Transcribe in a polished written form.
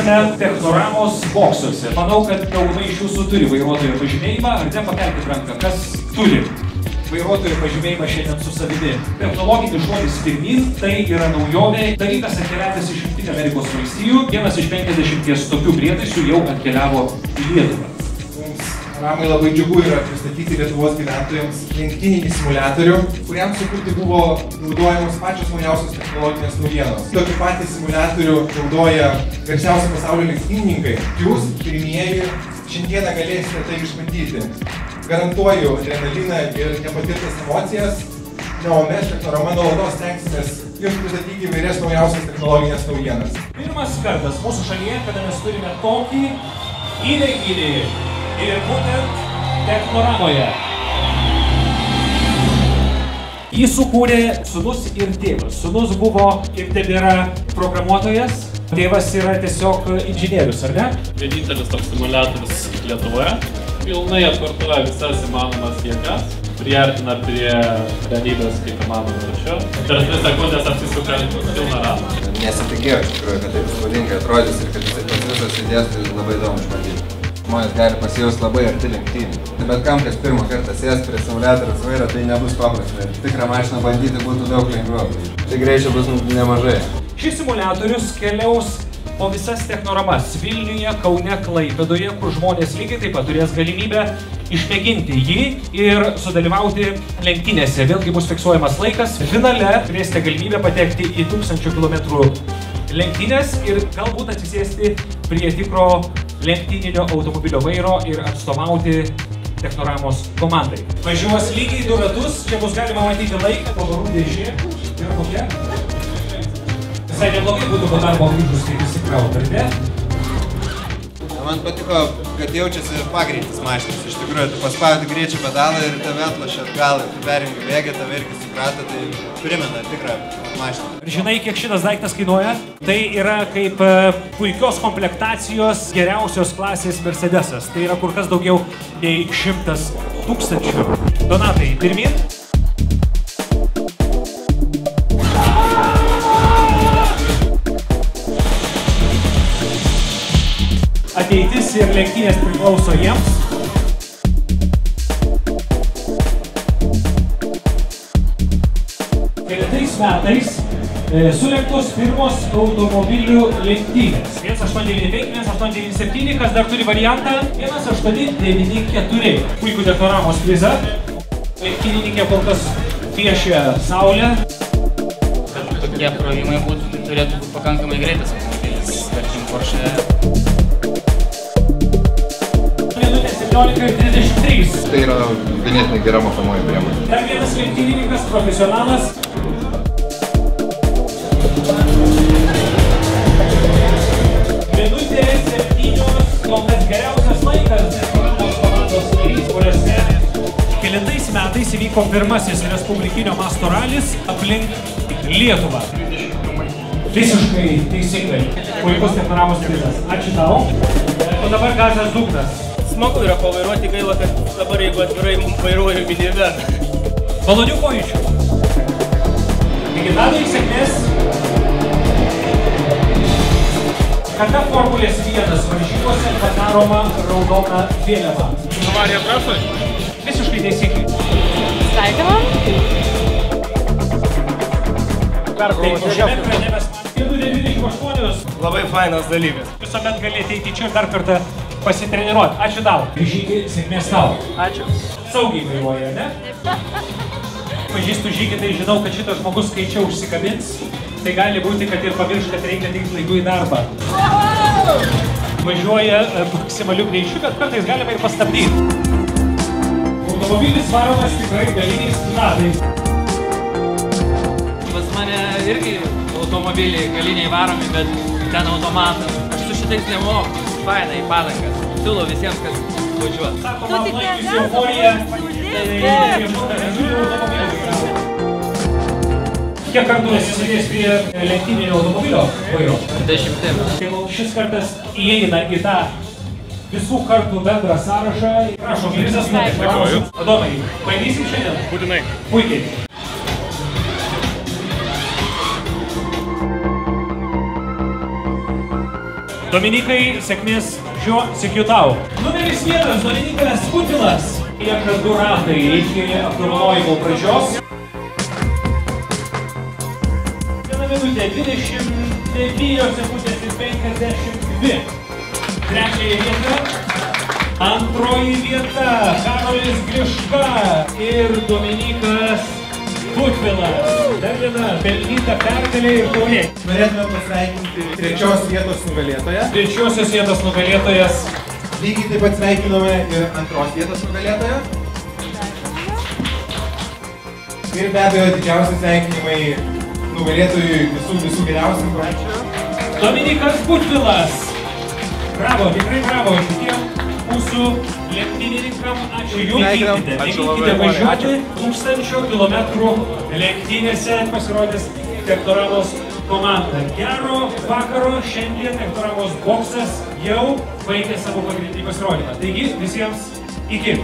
esame Technoramos boksuose. Manau, kad daugumai iš jūsų turi vairuotojo pažymėjimą. Ar ne, pakelkit ranką, kas turi vairuotojo pažymėjimą šiandien su savimi. Technologinis šuolis pirmyn, tai yra naujovė. Dalykas atkeliavęs iš Jungtinių Amerikos valstijų. Vienas iš 50 tokių prietaisų jau atkeliavo į Lietuvą. Ramai labai džiugu yra pristatyti Lietuvos gyventojams lenktyninį simuliatorių, kuriam sukurti buvo naudojamos pačios naujausios technologinės naujienos. Tokį patį simuliatorių naudoja garsiausi pasaulio lenktynininkai. Jūs, pirmieji, šiandieną galėsite tai išbandyti. Garantuoju adrenaliną ir nepatirtas emocijas. O mes Technorama nuolatos stengsimės jums pristatyti įvairias naujausias technologinės naujienas. Pirmas kartas mūsų šalyje, kada mes turime tokį įrenginį. Ir būtent Technoramoje. Jį sukūrė sūnus ir tėvas. Sūnus buvo ir tebėra programuotojas, tėvas yra tiesiog inžinierius, ar ne? Vienintelis toks simuliatorius Lietuvoje. Pilnai atkartoja visas įmanomas jėgas, priartina prie realybės kaip įmanoma greičiau. Per 2 sekundės apsisuka pilną ratą. Nesitikėjau iš tikrųjų, kad taip įspūdingai atrodys ir kad jisai pats visas idėjas, tai labai įdomu išbandyti. Žmonės gali pasijausti labai arti lenktynių. Bet kam, kas pirmą kartą sės prie simuliatoriaus vairo, tai nebus paprasta. Tikrą mašiną bandyti būtų daug lengviau. Tai greičio bus nemažai. Šis simuliatorius keliaus po visas Technoramas Vilniuje, Kaune, Klaipėdoje, kur žmonės lygiai taip pat turės galimybę išmėginti jį ir sudalyvauti lenktynėse. Vėlgi bus fiksuojamas laikas. Finale turėsite galimybę patekti į 1000 km lenktynės ir galbūt atsisėsti prie tikro lenktyninio automobilio vairo ir atstovauti Technoramos komandai. Važiuos lygiai 2 ratus, čia bus galima matyti laiką, pavarų dėžė. Yra kokia? Visai neblogai būtų po darbo grįžus, kaip įsikrauti, ar ne? Man patiko, kad jaučiasi pagreitis mašinas. Iš tikrųjų, tu paspaudi greičio pedalą ir tave atlošia atgal, ir tu perjungi bėgį, tave irgi suprato, tai primena tikrą mašiną. Žinai, kiek šitas daiktas kainuoja? Tai yra kaip puikios komplektacijos geriausios klasės Mercedesas. Tai yra kur kas daugiau nei 100 000. Donatai, pirmyn. Ateitis ir lenktynės priklauso jiems. Kelintais metais sulenktos pirmos automobilių lenktynės. 1895, 1897, kas dar turi variantą? 1894. Puikų Technoramos prizą. Lenktynininkė kol kas piešia saulę. Kad tokie krovimai turėtų būti pakankamai greitas automobilis, tarkim Porsche. 17:33. Tai yra ganėtinai gera mokomoji priemonė. Dar vienas lenktynininkas, profesionalas. Minutė 7, kol kas geriausias laikas Technoramos komandos narys, kuriuose kelintais metais įvyko pirmasis respublikinio masto ralis aplink Lietuvą. Visiškai teisingai. Puikus Technoramos prizas. Ačiū tau. O dabar Gazas dugnas. Smagu yra pavairuoti, gaila, kad dabar jeigu atvirai vairuoju miniveną. Malonių pojūčių. Taigi, Tadai, sėkmės. Kada Formulės 1 varžybose padaroma raudona vėliava? Avarija trasoj? Visiškai teisingai. Sveikinam. Tai šiame ekrane mes matome 28. Labai fainas dalykas. Visuomet gali ateiti čia ir dar kartą pasitreniruoti. Ačiū tau. Žygį, sėkmės tau. Ačiū. Saugiai vairuoja, ne? Pažįstu Žygį, tai žinau, kad šitas žmogus skaičiau užsikabins. Tai gali būti, kad ir pavirš, kad reikia tik laiku į darbą. Važiuoja maksimaliu greičiu, bet kartais galima ir pastabdyti. Automobilis varomas tikrai galiniais ratais. Pas mane irgi automobiliai galiniai varomi, bet ten automatas. Aš su šitais nemoku. Fainai, padangas. Siūlau visiems, kas važiuot. Sakoma, laikius euforiją, kiek kartų esi sėdėjęs prie lenktyninio automobilio vairo? 10. Tai šis kartas įeina į tą visų kartų bendrą sąrašą. Prašom, Irisas, Technoramos. Adomai, bandysim šiandien? Būtinai. Puikiai. Dominikai, sėkmės šiuo sykiu tau. Numeris 1, Dominikas Putilas. Lieka 2 ratai iki apdovanojimo pradžios. 1 minutė 29 sekundės ir 52. Trečiąją vietą. Antroji vieta. Karolis Griška ir Dominikas Putvilas. Dar viena pelnyta pergalė ir taurė. Norėtume pasveikinti 3 vietos nugalėtoją. 3 vietos nugalėtojas. Lygiai taip pat sveikinome ir 2 vietos nugalėtoją. Ir be abejo didžiausi sveikinimai nugalėtojui visų geriausių. Ačiū. Dominikas Putvilas. Bravo, tikrai bravo šitiem mūsų lenktynininkam. Ačiū jums. Mėginkite važiuoti 1000 kilometrų lenktynėse. Pasirodys Tektoramos komanda. Gero vakaro. Šiandien Tektoramos boksas jau baigė savo pagrindinį pasirodymą. Taigi visiems iki.